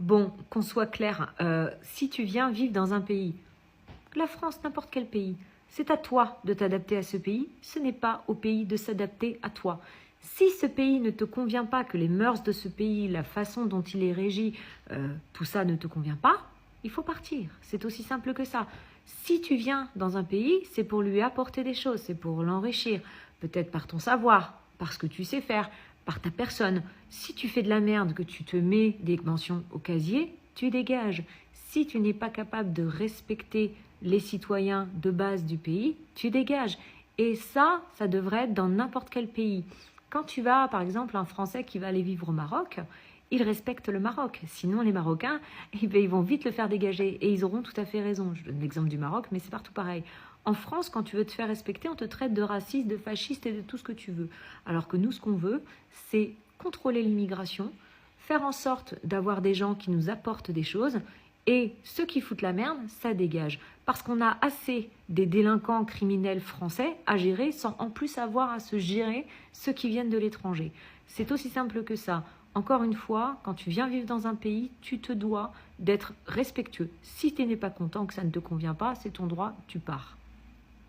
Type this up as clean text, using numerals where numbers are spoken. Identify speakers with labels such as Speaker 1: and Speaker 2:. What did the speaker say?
Speaker 1: Bon, qu'on soit clair, si tu viens vivre dans un pays, la France, n'importe quel pays, c'est à toi de t'adapter à ce pays, ce n'est pas au pays de s'adapter à toi. Si ce pays ne te convient pas, que les mœurs de ce pays, la façon dont il est régi, tout ça ne te convient pas, il faut partir. C'est aussi simple que ça. Si tu viens dans un pays, c'est pour lui apporter des choses, c'est pour l'enrichir, peut-être par ton savoir, par ce que tu sais faire, par ta personne. Si tu fais de la merde, que tu te mets des mentions au casier, tu dégages. Si tu n'es pas capable de respecter les citoyens de base du pays, tu dégages. Et ça devrait être dans n'importe quel pays. Quand tu vas, par exemple, un Français qui va aller vivre au Maroc, il respecte le Maroc. Sinon, les Marocains, ils vont vite le faire dégager. Et ils auront tout à fait raison. Je donne l'exemple du Maroc, mais c'est partout pareil. En France, quand tu veux te faire respecter, on te traite de raciste, de fasciste et de tout ce que tu veux. Alors que nous, ce qu'on veut, c'est contrôler l'immigration, faire en sorte d'avoir des gens qui nous apportent des choses. Et ceux qui foutent la merde, ça dégage. Parce qu'on a assez des délinquants criminels français à gérer sans en plus avoir à se gérer ceux qui viennent de l'étranger. C'est aussi simple que ça. Encore une fois, quand tu viens vivre dans un pays, tu te dois d'être respectueux. Si tu n'es pas content, que ça ne te convient pas, c'est ton droit, tu pars.